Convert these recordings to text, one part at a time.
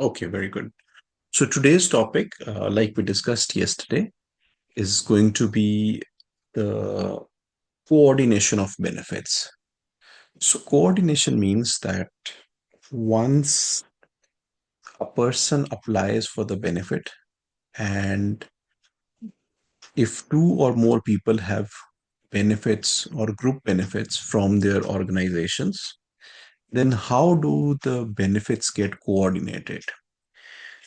Okay, very good. So today's topic, like we discussed yesterday, is going to be the coordination of benefits. So coordination means that once a person applies for the benefit, and if two or more people have benefits or group benefits from their organizations, then how do the benefits get coordinated?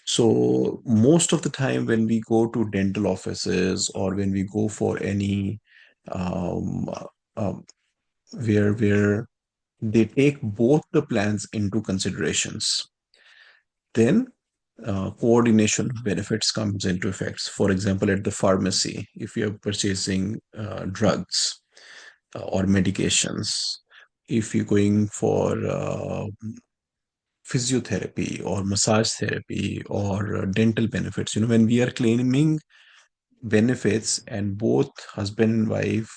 So most of the time when we go to dental offices or when we go for any um, um, where they take both the plans into considerations, then coordination of benefits comes into effects. For example, at the pharmacy, if you're purchasing drugs or medications, if you're going for physiotherapy or massage therapy or dental benefits, when we are claiming benefits and both husband and wife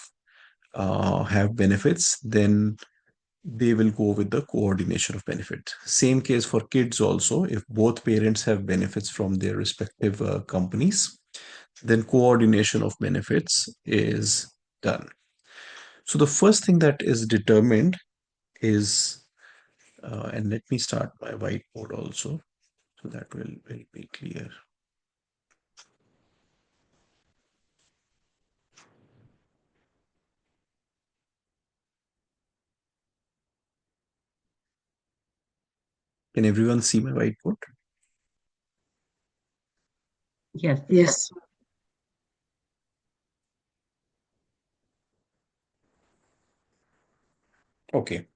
have benefits, then they will go with the coordination of benefit. Same case for kids also. If both parents have benefits from their respective companies, then coordination of benefits is done. So the first thing that is determined is, and let me start my whiteboard also, so that will be clear. Can everyone see my whiteboard? Yes. Yes. Okay.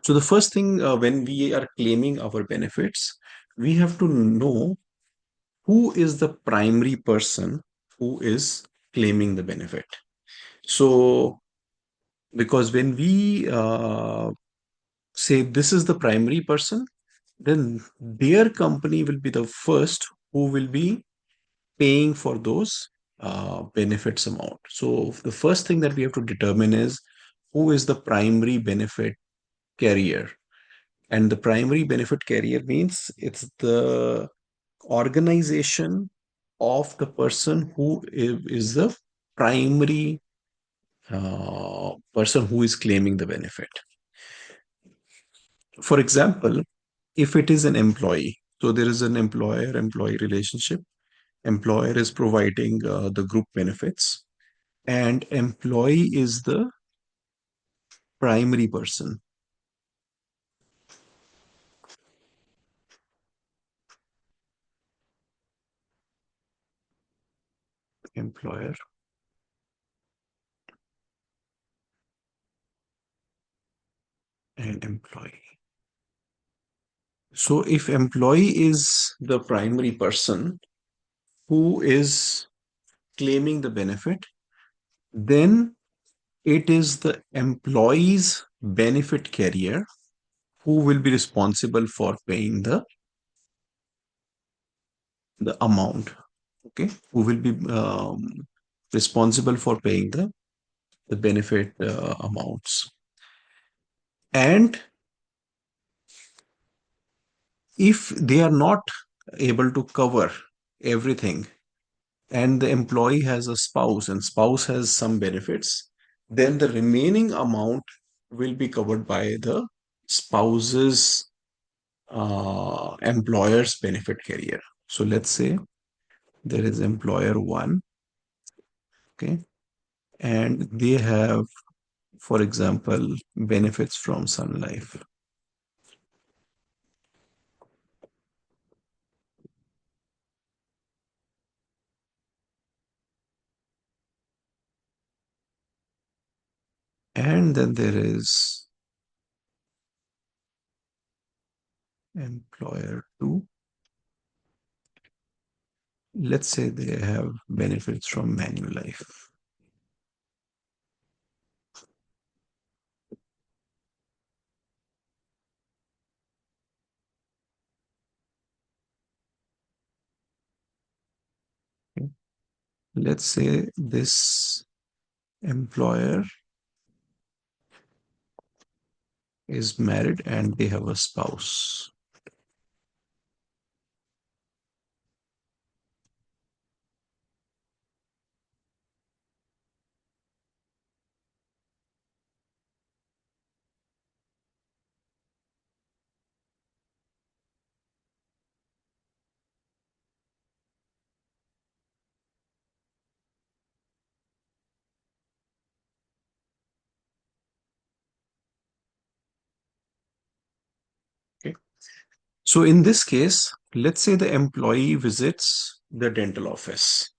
So the first thing, when we are claiming our benefits, we have to know who is the primary person who is claiming the benefit. So because when we say this is the primary person, then their company will be the first who will be paying for those benefits amount. So the first thing that we have to determine is who is the primary benefit carrier. And the primary benefit carrier means it's the organization of the person who is the primary person who is claiming the benefit. For example, if it is an employee, so there is an employer-employee relationship. Employer is providing the group benefits, and employee is the primary person. Employer and employee. So if employee is the primary person who is claiming the benefit, then it is the employee's benefit carrier who will be responsible for paying the amount. Okay, who will be responsible for paying the benefit amounts. And if they are not able to cover everything, and the employee has a spouse and spouse has some benefits, then the remaining amount will be covered by the spouse's employer's benefit carrier. So let's say there is employer one, okay, and they have, for example, benefits from Sun Life. And then there is employer two. Let's say they have benefits from Manulife. Okay. Let's say this employer is married and they have a spouse. So in this case, let's say the employee visits the dental office.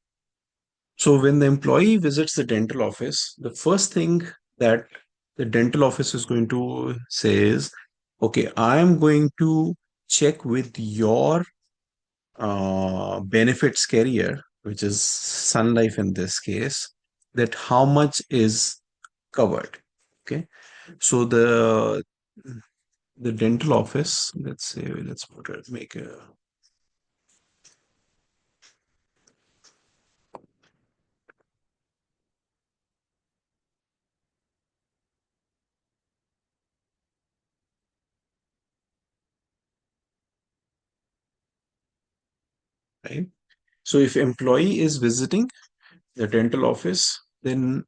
So when the employee visits the dental office, the first thing that the dental office is going to say is, okay, I'm going to check with your benefits carrier, which is Sun Life in this case, that how much is covered. Okay. So the dental office, let's say, let's put it, make a right. So if employee is visiting the dental office, then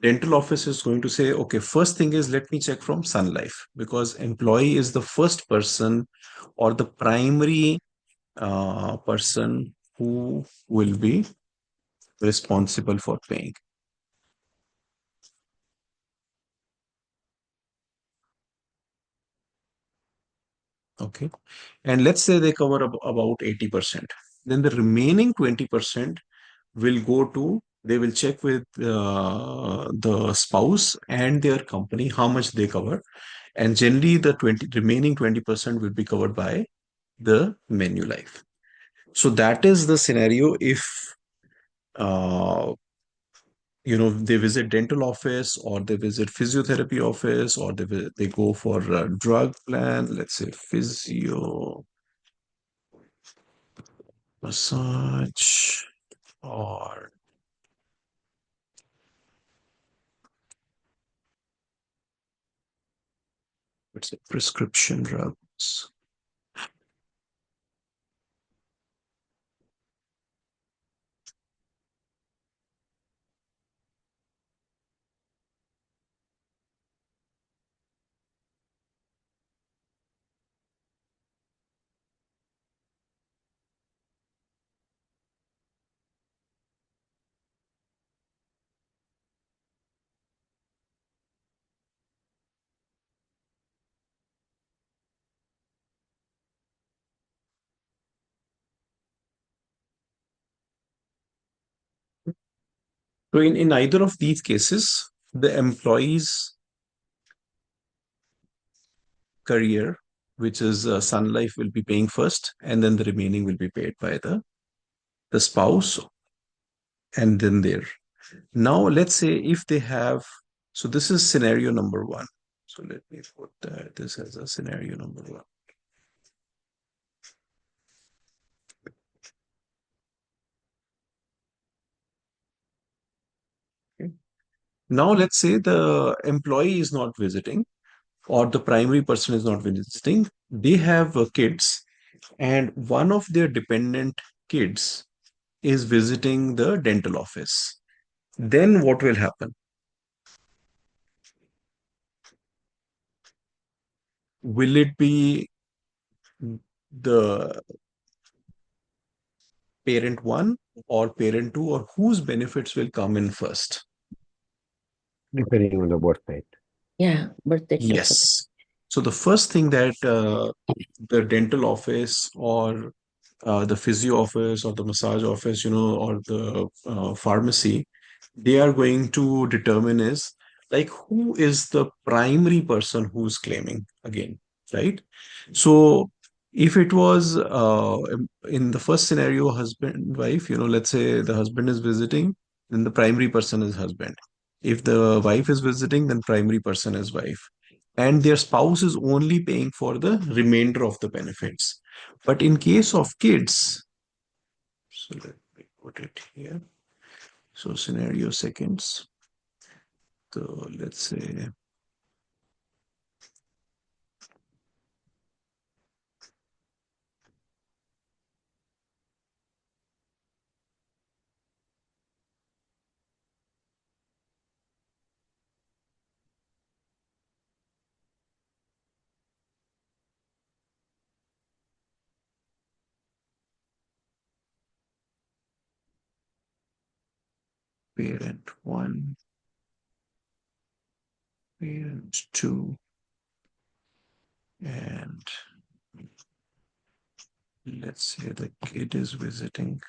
dental office is going to say, okay, first thing is let me check from Sun Life because employee is the first person or the primary person who will be responsible for paying. Okay. And let's say they cover about 80%. Then the remaining 20% will go to, they will check with the spouse and their company how much they cover. And generally, the remaining 20% will be covered by the menu life. So that is the scenario if uh, they visit dental office or they visit physiotherapy office or they go for a drug plan, let's say physio, massage, or let's say prescription drugs. So in either of these cases, the employee's career, which is Sun Life, will be paying first, and then the remaining will be paid by the spouse and then their. Now, let's say if they have, so this is scenario number one. So let me put this as a scenario number one. Okay. Now, let's say the employee is not visiting or the primary person is not visiting. They have kids, and one of their dependent kids is visiting the dental office. Then what will happen? Will it be the parent one or parent two, or whose benefits will come in first? Depending on the birth date. Yeah, birthday shows up. Yes. So the first thing that the dental office or the physio office or the massage office, or the pharmacy, they are going to determine is like who is the primary person who's claiming again, right? So if it was in the first scenario, husband, wife, let's say the husband is visiting, then the primary person is husband. If the wife is visiting, then primary person is wife. And their spouse is only paying for the remainder of the benefits. But in case of kids, so let me put it here. So scenario seconds. So let's say parent one, parent two, and let's say the kid is visiting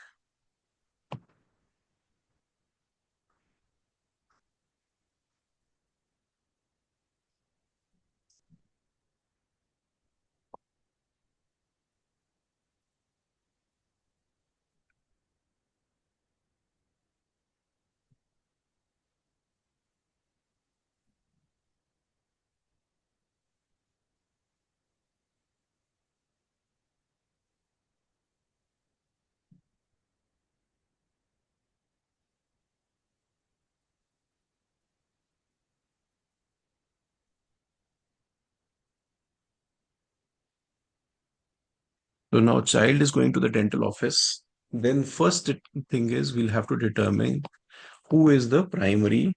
So now child is going to the dental office. Then first thing is we'll have to determine who is the primary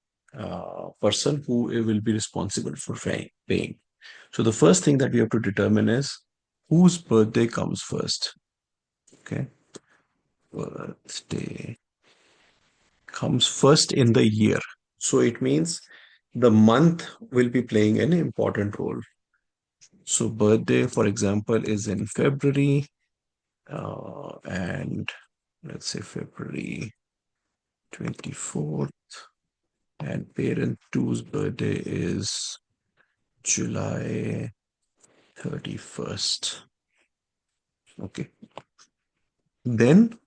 person who will be responsible for paying. So the first thing that we have to determine is whose birthday comes first. Okay. Birthday comes first in the year. So it means the month will be playing an important role. So birthday, for example, is in February, and let's say February 24th, and parent two's birthday is July 31st. Okay. Then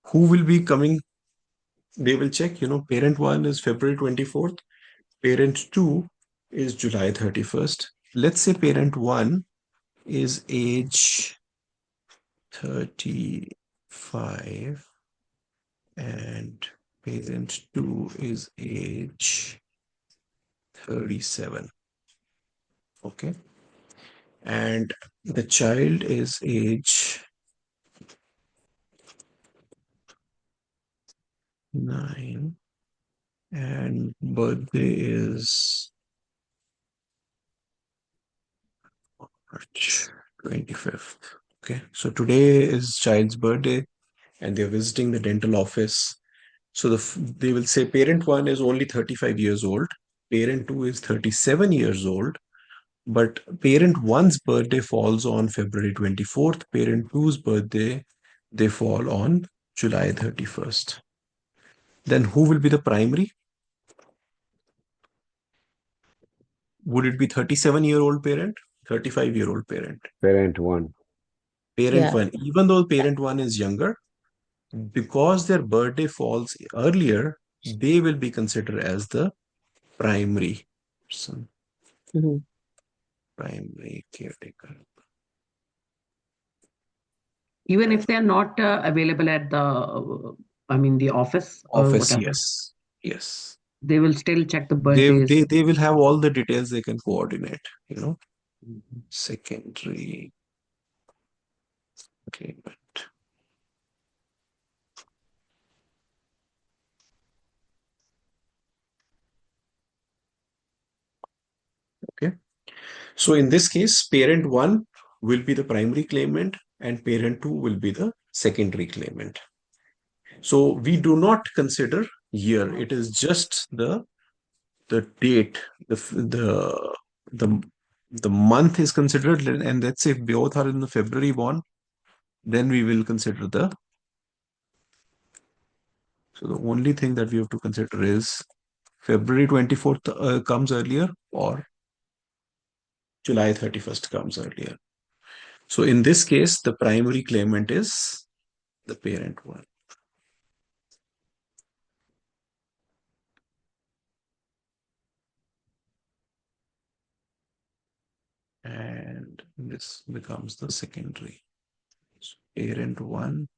who will be coming? They will check, parent one is February 24th, parent two is July 31st. Let's say parent one is age 35 and parent 2 is age 37. Okay. And the child is age 9 and birthday is March 25th. Okay. So today is child's birthday and they're visiting the dental office. So they will say parent 1 is only 35 years old, parent 2 is 37 years old, but parent one's birthday falls on February 24th. Parent two's birthday, they fall on July 31st. Then who will be the primary? Would it be 37-year-old parent, 35-year-old parent? Parent one. Parent Yeah. one, even though parent one is younger, because their birthday falls earlier, they will be considered as the primary person, Mhm. primary caretaker. Even if they are not available at the, I mean, the office or Office, whatever, yes. Yes. they will still check the They, birthdays. they they will have all the details they can coordinate, Mhm. secondary claimant. Okay. So in this case, parent one will be the primary claimant and parent two will be the secondary claimant. So we do not consider year. It is just the date, the the month is considered, and let's say if both are in the February born, then we will consider the. So the only thing that we have to consider is February 24th comes earlier or July 31st comes earlier. So in this case, the primary claimant is the parent one. And this becomes the secondary. So parent one.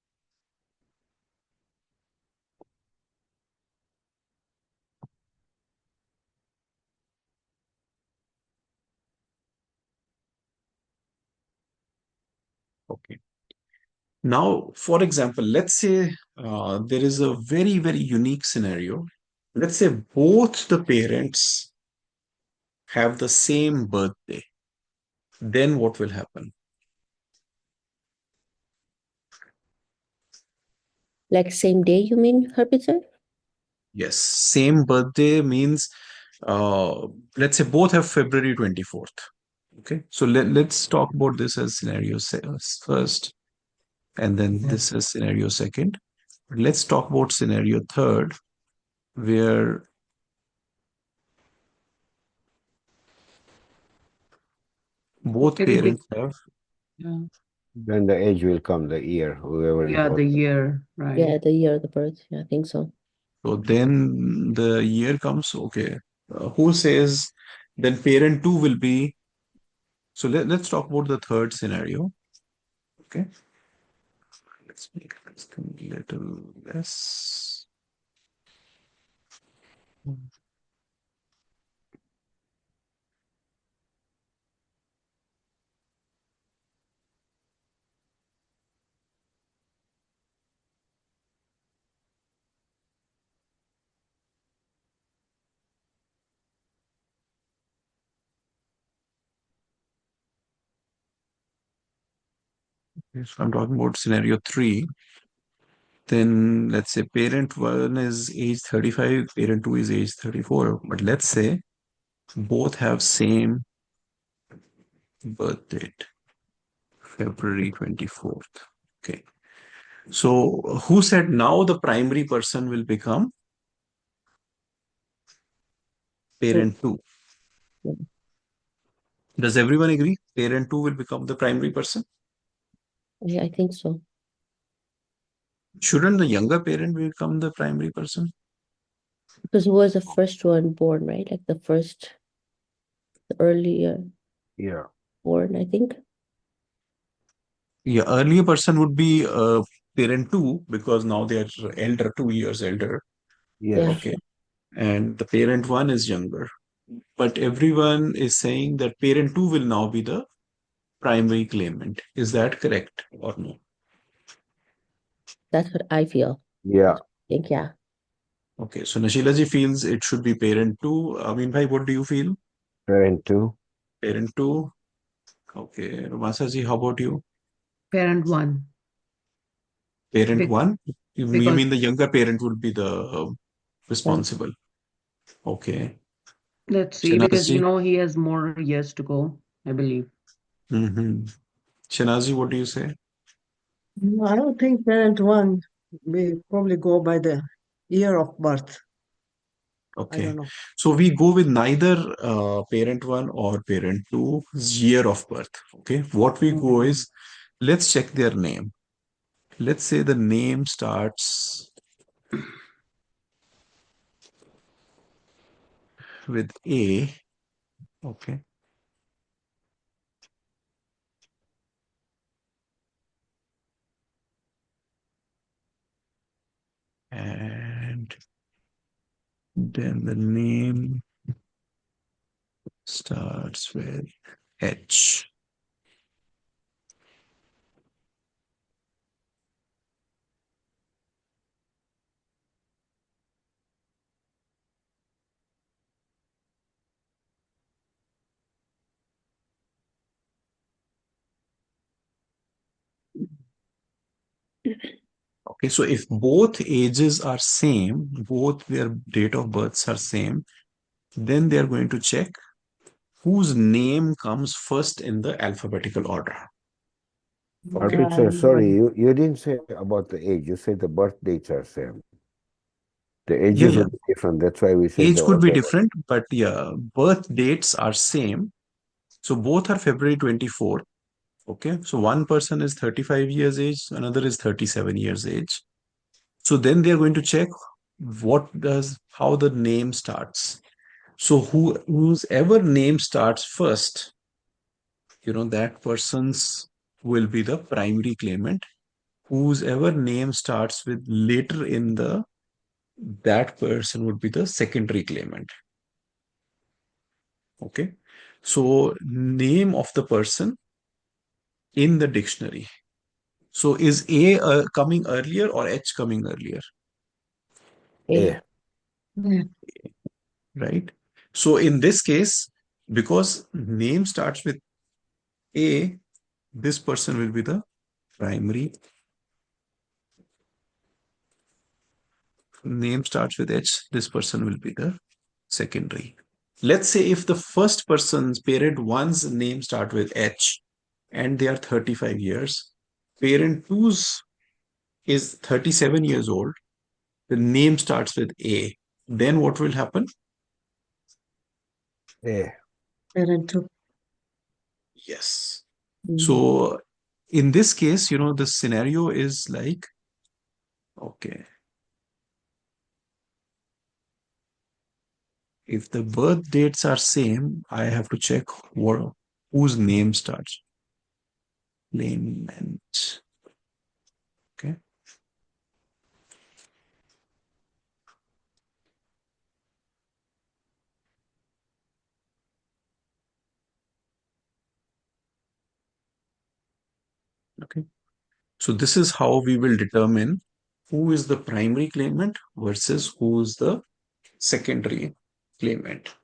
Okay. Now, for example, let's say there is a very, very unique scenario. Let's say both the parents have the same birthday. Then what will happen? Like same day, you mean, Harpita? Yes, same birthday means, let's say both have February 24th. Okay, so let's talk about this as scenarios first. And then this is scenario second. Let's talk about scenario third, where both Maybe they, parents have. yeah, Then the age will come, the year, whoever is yeah, the older. year, right? Yeah, the year of the birth. Yeah, I think so. So then the year comes. Okay. Who says then parent two will be? So let's talk about the third scenario. Okay. Let's make this a little less. If I'm talking about scenario three, then let's say parent one is age 35, parent two is age 34. But let's say both have same birth date, February 24th. Okay. So who said now the primary person will become So, parent two? yeah, Does everyone agree? Parent two will become the primary person? yeah, I think so. Shouldn't the younger parent become the primary person? Because he was the first one born, right? Like the earlier Yeah. born, I think. Yeah, earlier person would be parent two because now they are elder, 2 years elder. Yeah. Yes. Okay. And the parent one is younger. But everyone is saying that parent two will now be the primary claimant. Is that correct or no? That's what I feel. Yeah. I think, yeah. Okay. So Nashila ji feels it should be parent two. Amin bhai, what do you feel? Parent two. Parent two. Okay. Rumasa ji, how about you? Parent one, Parent Be- one? You because mean the younger parent would be the Right. responsible? Okay. let's see, Shanaz because ji? he has more years to go, I believe. Mm-hmm. Shanaz ji, what do you say? No, I don't think parent one. We probably go by the year of birth. I don't Okay. know. So we go with neither parent one or parent two's year of birth. Okay. What we go Mhm. is, let's check their name. Let's say the name starts with A. Okay. And then the name starts with H. Okay. So if both ages are same, both their date of births are same, then they are going to check whose name comes first in the alphabetical order. Okay. Arpit sir, Right. sorry, you didn't say about the age. You said the birth dates are same. The Yeah, ages yeah. would be different. That's why we said the Age could be older one. different, but yeah, birth dates are same. So both are February 24th. Okay. So one person is 35 years age, another is 37 years age. So then they're going to check how the name starts. So whoever name starts first, that person's will be the primary claimant. Whoever name starts with later in that person would be the secondary claimant. Okay. So name of the person in the dictionary. So is A coming earlier or H coming earlier? A. A. Yeah. Right. So in this case, because name starts with A, this person will be the primary. Name starts with H, this person will be the secondary. Let's say if the first person's parent one's name start with H and they are 35 years, parent 2's is 37 years old, the name starts with A, then what will happen? A. Parent 2. Yes. Mm. So in this case, the scenario is like, okay, if the birth dates are same, I have to check whose name starts. Claimant. Okay. Okay. So this is how we will determine who is the primary claimant versus who is the secondary claimant.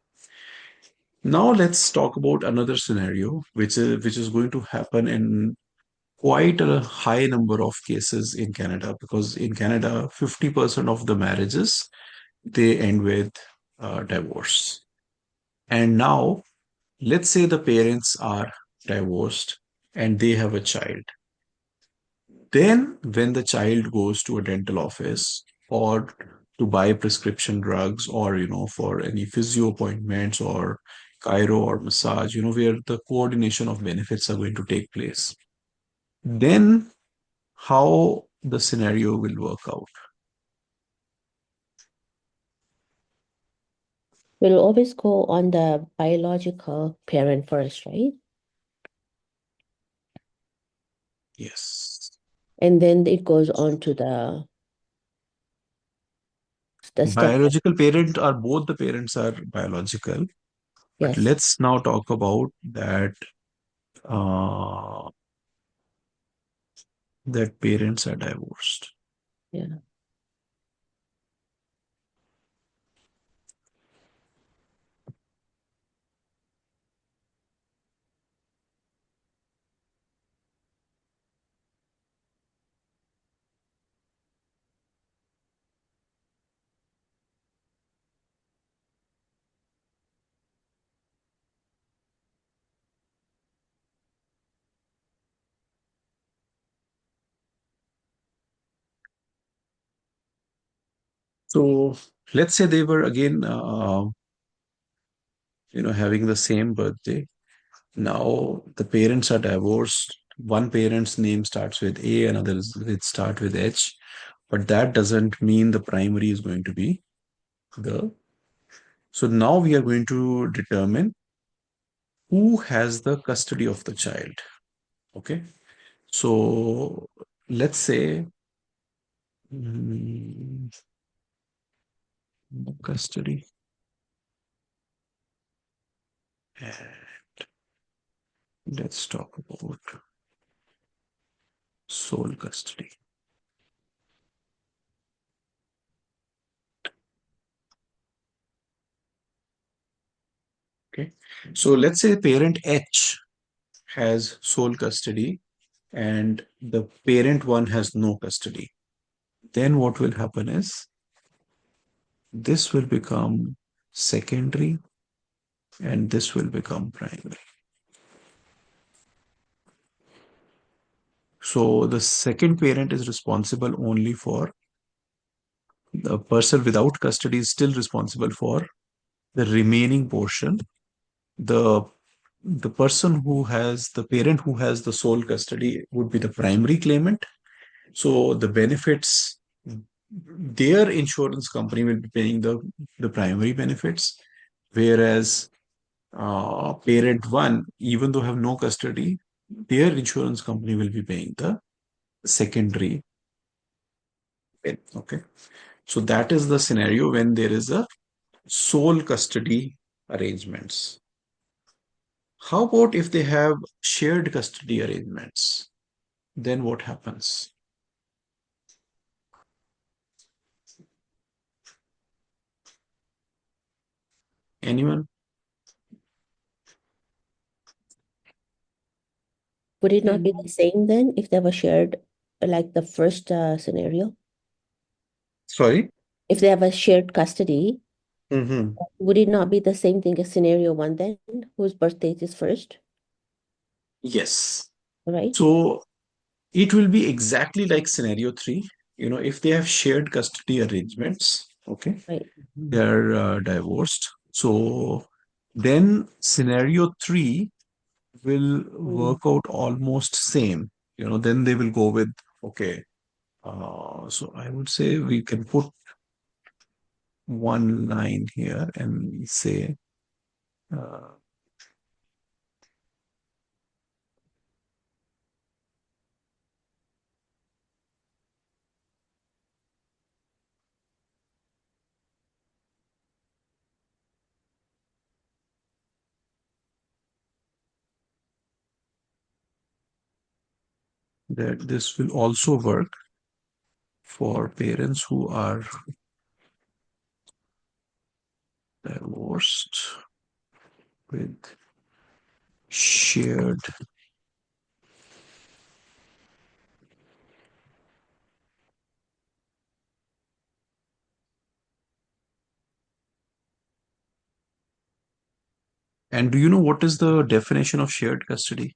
Now let's talk about another scenario, which is going to happen in quite a high number of cases in Canada, because in Canada, 50% of the marriages they end with divorce. And now, let's say the parents are divorced and they have a child. Then, when the child goes to a dental office or to buy prescription drugs, or for any physio appointments or chiro or massage, where the coordination of benefits are going to take place, then how the scenario will work out. We'll always go on the biological parent first, right? Yes. And then it goes on to the step. Biological parent are both the parents are biological, but Yes. let's now talk about uh, that parents are divorced. Yeah. So let's say they were again, having the same birthday. Now the parents are divorced. One parent's name starts with A, another's it start with H, but that doesn't mean the primary is going to be the. So now we are going to determine who has the custody of the child. Okay. So let's say mm, custody. And let's talk about sole custody. Okay. So let's say parent H has sole custody and the parent one has no custody. Then what will happen is this will become secondary and this will become primary. So the second parent is responsible only for the person without custody is still responsible for the remaining portion. The person who has the parent who has the sole custody would be the primary claimant. So the benefits, their insurance company will be paying the primary benefits, whereas parent one, even though have no custody, their insurance company will be paying the secondary. Okay. So that is the scenario when there is a sole custody arrangements. How about if they have shared custody arrangements? Then what happens? Anyone? Would it not be the same then if they were shared, like the first scenario? Sorry? If they have a shared custody, Mm-hmm. would it not be the same thing as scenario one then, whose birth date is first, Yes. right? So It will be exactly like scenario 3. If they have shared custody arrangements, okay, Right. they're divorced. So then scenario 3 will work out almost same. Then they will go with, okay. So I would say we can put one line here and say, uh, that this will also work for parents who are divorced with shared And do you know what is the definition of shared custody?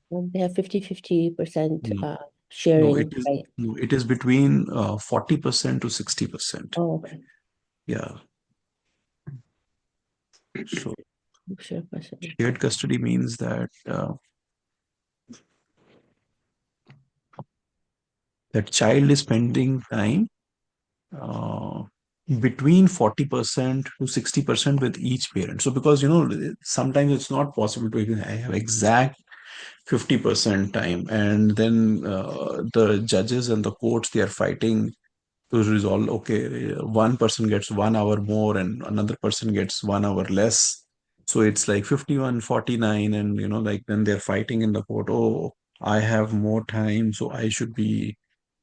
When they have 50-50% No, no, sharing, right? it is between 40% to 60%. Oh, okay. Yeah. So Sure, question. shared custody means that that child is spending time uh, between 40% to 60% with each parent. So because sometimes it's not possible to even have exact 50% time, and then the judges and the courts, they are fighting to resolve. Okay, one person gets 1 hour more and another person gets 1 hour less, so it's like 51-49, and like then they're fighting in the court. Oh, I have more time, so I should be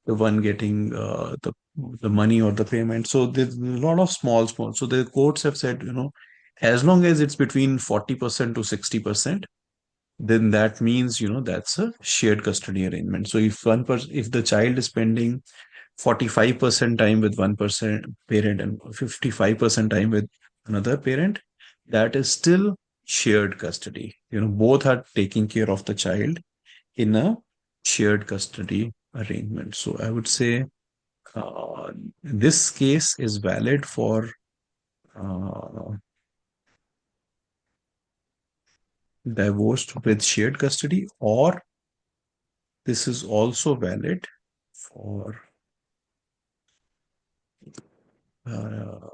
the one getting the money or the payment. So there's a lot of small. So the courts have said, as long as it's between 40% to 60%, then that means, that's a shared custody arrangement. So if the child is spending 45% time with one person parent and 55% time with another parent, that is still shared custody. Both are taking care of the child in a shared custody arrangement. So I would say uh, this case is valid for uh, divorced with shared custody, or this is also valid for uh,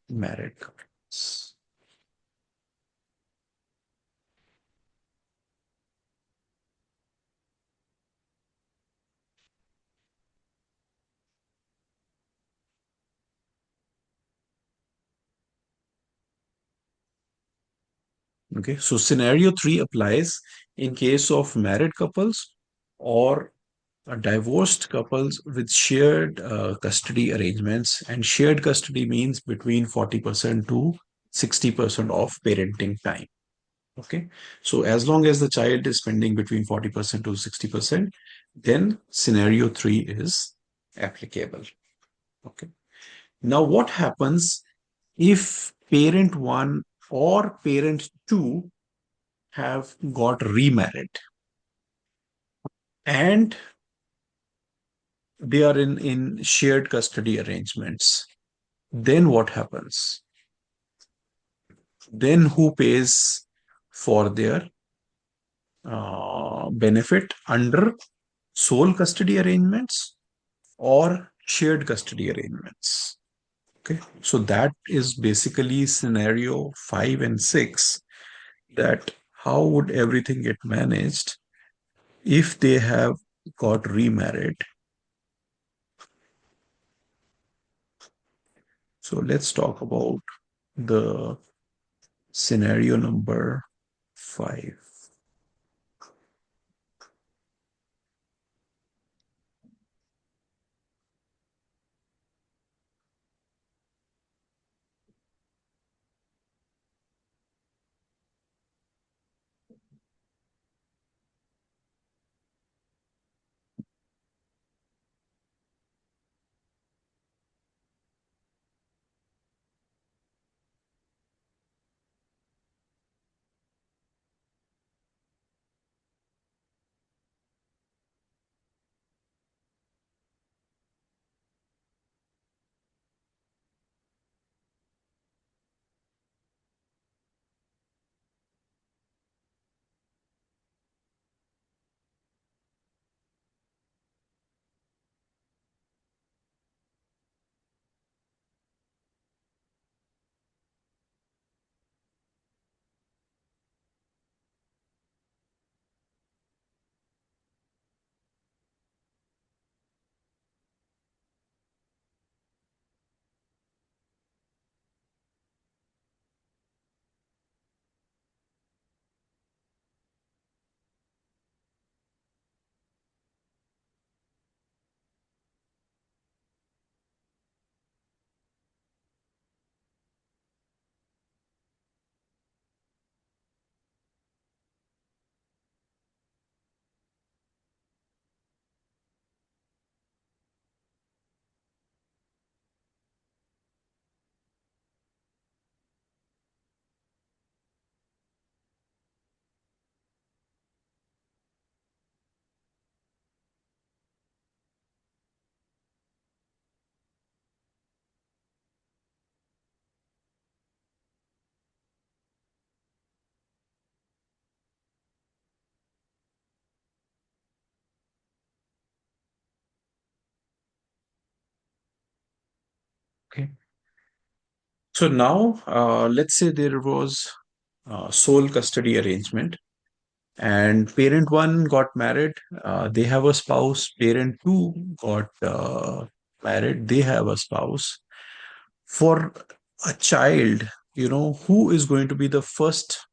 married couples. Okay, so scenario 3 applies in case of married couples or divorced couples with shared custody arrangements. And shared custody means between 40% to 60% of parenting time. Okay, so as long as the child is spending between 40% to 60%, then scenario 3 is applicable. Okay, now what happens if parent 1 or parent 2 have got remarried and they are in shared custody arrangements? Then what happens? Then who pays for their benefit under sole custody arrangements or shared custody arrangements? Okay, so that is basically scenario 5 and 6, that how would everything get managed if they have got remarried. So let's talk about the scenario number 5. Okay. So now, let's say there was sole custody arrangement, and parent one got married, they have a spouse. Parent two got married, they have a spouse. For a child, who is going to be the first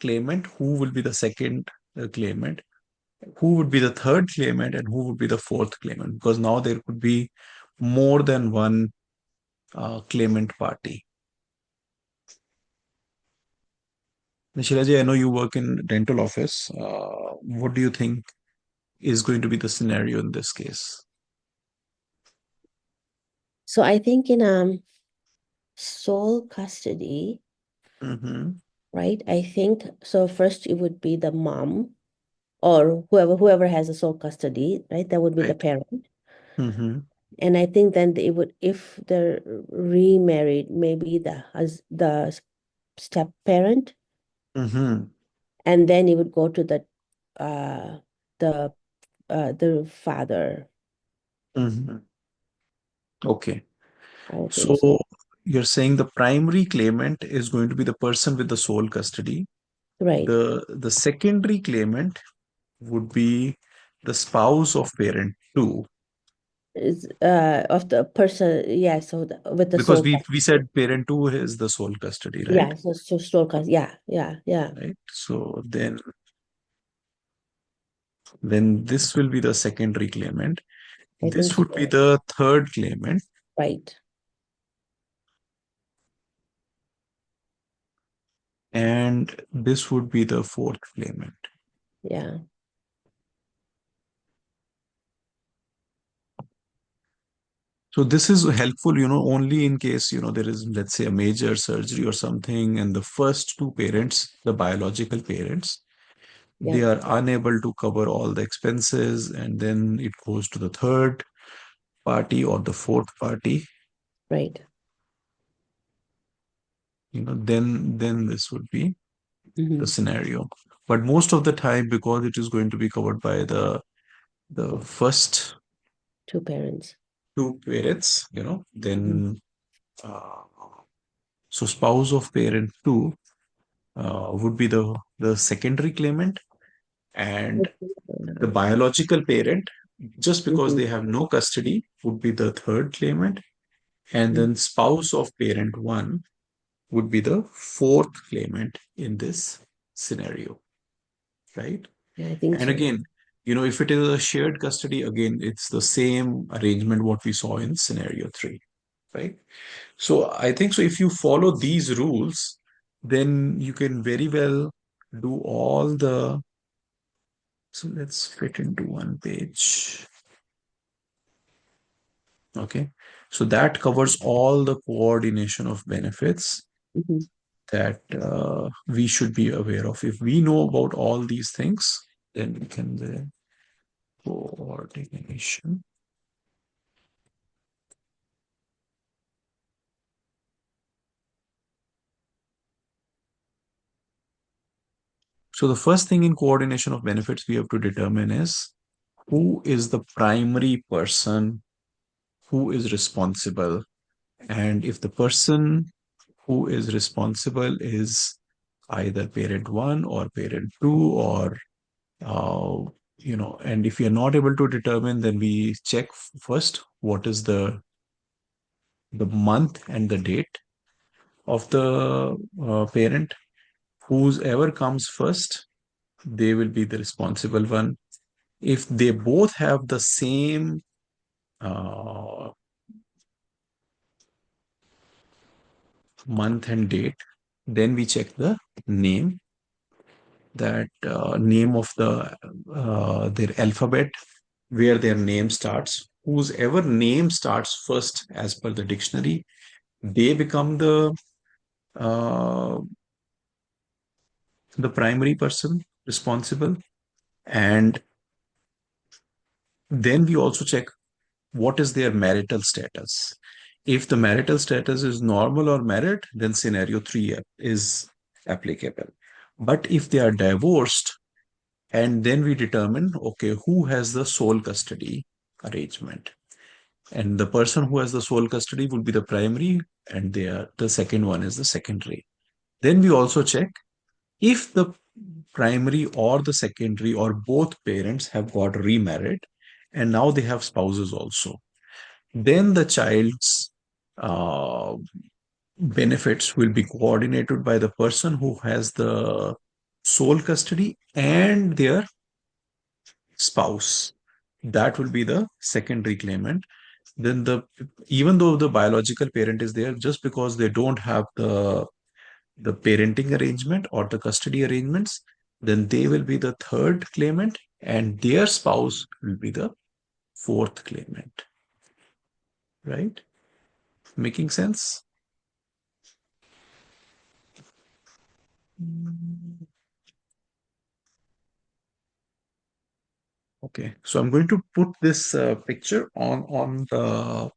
claimant, who will be the second claimant, who would be the third claimant, and who would be the fourth claimant? Because now there could be more than one claimant party. Nishilaji, I know you work in dental office. What do you think is going to be the scenario in this case? So I think in sole custody, Mm-hmm. right? I think so first it would be the mom or whoever has the sole custody, right? That would be the Right. parent. Mm-hmm. And I think then it would, if they're remarried, maybe the step parent, Mm-hmm. and then it would go to uh the the father. Mm-hmm. Okay. I think so. So you're saying the primary claimant is going to be the person with the sole custody. Right. The secondary claimant would be the spouse of parent two, Is of the person, yeah, so with the because sole we custody. said parent two is the sole custody, right? Yeah, so sole custody. Yeah. Right. So then this will be the secondary claimant. I think This would be so. the third claimant, Right. and this would be the fourth claimant. Yeah. So this is helpful, only in case, there is, let's say, a major surgery or something, and the first two parents, the biological parents, Yeah. they are unable to cover all the expenses, and then it goes to the third party or the fourth party, Right. then this would be the Mm-hmm. scenario. But most of the time, because it is going to be covered by the first Two parents. two parents, Mm-hmm. then uh, so spouse of parent two would be the secondary claimant, and the biological parent, just because Mm-hmm. they have no custody, would be the third claimant, and then spouse of parent one would be the fourth claimant in this scenario, right? Yeah, I think And so. again, if it is a shared custody, again, it's the same arrangement what we saw in scenario three, right? So I think so if you follow these rules, then you can very well do all the. So let's fit into one page. Okay. So that covers all the coordination of benefits Mm-hmm. that we should be aware of. If we know about all these things, then we can the coordination. So the first thing in coordination of benefits we have to determine is who is the primary person who is responsible. And if the person who is responsible is either parent one or parent two, or uh, and if we are not able to determine, then we check first what is the month and the date of the parent. Whoever comes first, they will be the responsible one. If they both have the same uh, month and date, then we check the name, that name of their alphabet, where their name starts. Whoever name starts first as per the dictionary, they become uh, the primary person responsible. And then we also check what is their marital status. If the marital status is normal or married, then scenario three is applicable. But if they are divorced, and then we determine, okay, who has the sole custody arrangement. And the person who has the sole custody will be the primary, and the second one is the secondary. Then we also check if the primary or the secondary or both parents have got remarried and now they have spouses also. Then the child's uh, benefits will be coordinated by the person who has the sole custody and their spouse. That will be the secondary claimant. Then even though the biological parent is there, just because they don't have the parenting arrangement or the custody arrangements, then they will be the third claimant and their spouse will be the fourth claimant. Right? Making sense? Okay, so I'm going to put this picture on the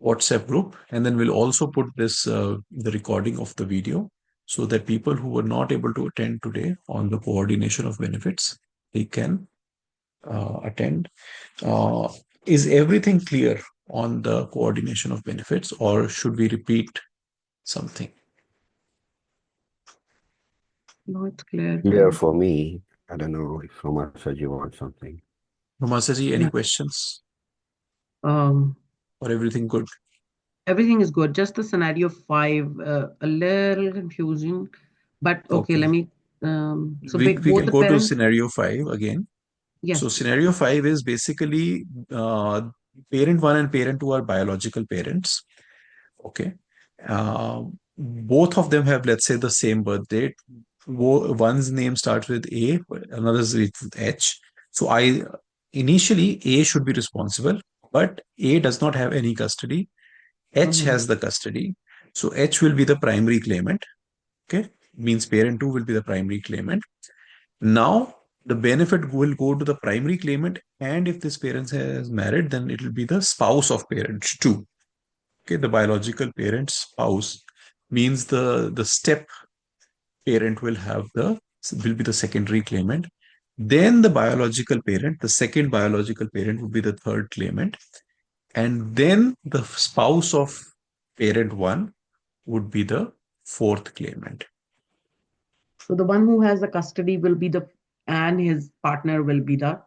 WhatsApp group, and then we'll also put this the recording of the video so that people who were not able to attend today on the coordination of benefits, they can attend. Uh, is everything clear on the coordination of benefits, or should we repeat something? No, it's clear. Clear for me. I don't know if Roma said you want something. Ramasaji, any Yeah. questions Um, or everything good? everything is good. Just the scenario 5, a little confusing, but okay, Okay. let me. So We both can the go to parents. scenario 5 again. Yes. So scenario 5 is basically parent 1 and parent 2 are biological parents. Okay. Both of them have, let's say, the same birth date. One's name starts with A, another's with H. So initially A should be responsible, but A does not have any custody. H Mhm. has the custody. So H will be the primary claimant. Okay. Means parent 2 will be the primary claimant. Now the benefit will go to the primary claimant, and if this parent has married, then it will be the spouse of parents 2. Okay, the biological parent's spouse means the step parent will be the secondary claimant. Then the biological parent, the second biological parent, would be the third claimant, and then the spouse of parent 1 would be the fourth claimant. So the one who has the custody will be and his partner will be the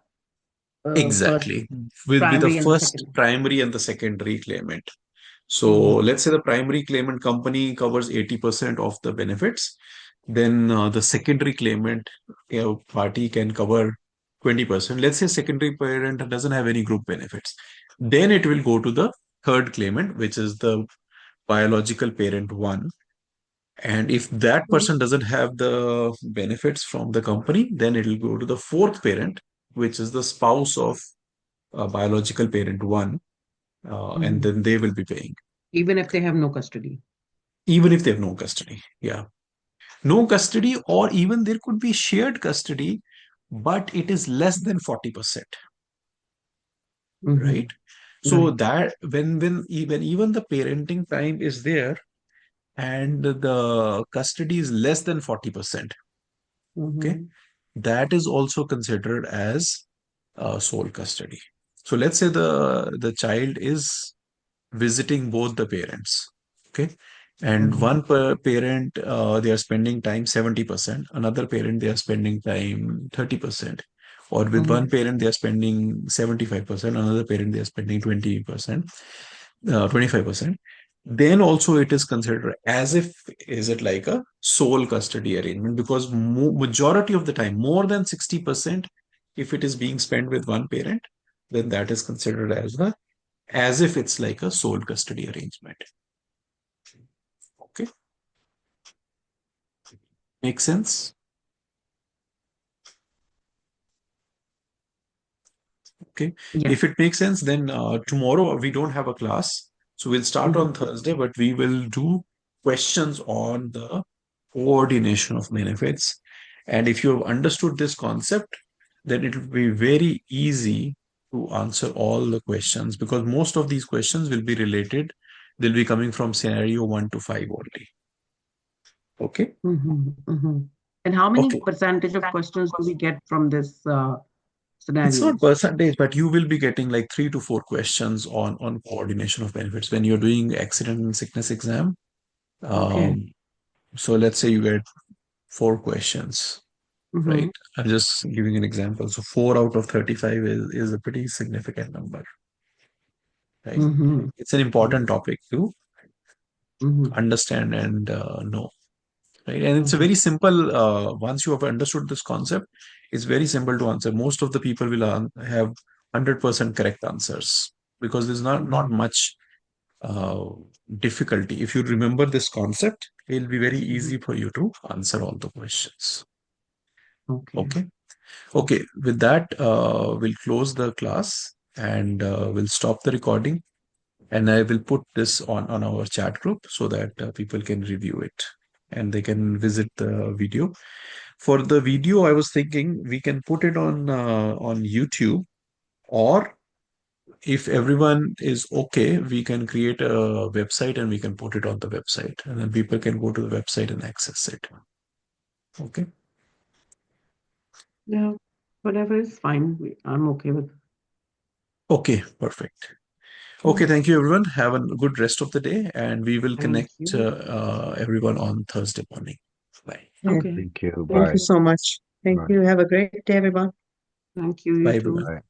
first Exactly. Will be the primary and the first second. primary and the secondary claimant. So Mhm. let's say the primary claimant company covers 80% of the benefits. Then the secondary claimant party can cover 20%. Let's say secondary parent doesn't have any group benefits. Then it will go to the third claimant, which is the biological parent 1. And if that person doesn't have the benefits from the company, then it will go to the fourth parent, which is the spouse of biological parent 1. And Mhm. then they will be paying, Even if they have no custody. even if they have no custody. Yeah. No custody, or even there could be shared custody, but it is less than 40%, Mhm. right? So Right. that when even the parenting time is there and the custody is less than 40%, okay, Mhm. that is also considered as sole custody. So let's say the child is visiting both the parents, okay, and Mhm. one parent they are spending time 70%, another parent they are spending time 30%, or with Mhm. one parent they are spending 75%, another parent they are spending 20%, 25%. Then also it is considered as if, is it like a sole custody arrangement, because majority of the time, more than 60%, if it is being spent with one parent, then that is considered as if it's like a sole custody arrangement. Okay. Make sense? Okay. Yeah. If it makes sense, then tomorrow we don't have a class. So we'll start Mhm. on Thursday, but we will do questions on the coordination of benefits. And if you have understood this concept, then it will be very easy to answer all the questions, because most of these questions will be related. They'll be coming from scenario 1 to 5 only. Okay. Mhm. Mhm. And how many Okay. percentage of questions do we get from this It's not scenarios. percentage, but you will be getting like 3 to 4 questions on coordination of benefits when you're doing accident and sickness exam. Okay. So let's say you get 4 questions, Mhm. right? I'm just giving an example. So 4 out of 35 is a pretty significant number, right? Mhm. It's an important topic to Mhm. understand and know, right? And it's a Mhm. very simple, once you have understood this concept, it's very simple to answer. Most of the people will have 100% correct answers because there's not much uh, difficulty. If you remember this concept, it'll be very easy for you to answer all the questions. Okay. Okay. Okay. With that, we'll close the class and we'll stop the recording. And I will put this on our chat group so that people can review it and they can visit the video. For the video, I was thinking we can put it on YouTube, or if everyone is okay, we can create a website and we can put it on the website, and then people can go to the website and access it. Okay. Yeah. Whatever is fine. I'm okay with. Okay. Perfect. Okay. Thank you, everyone. Have a good rest of the day, and we will Thank connect you. everyone on Thursday morning. Bye. Yeah. Okay. Thank you. Thank Bye. you so much. Thank Bye. you. Have a great day, everyone. Thank you. Bye, You too. everyone. Bye.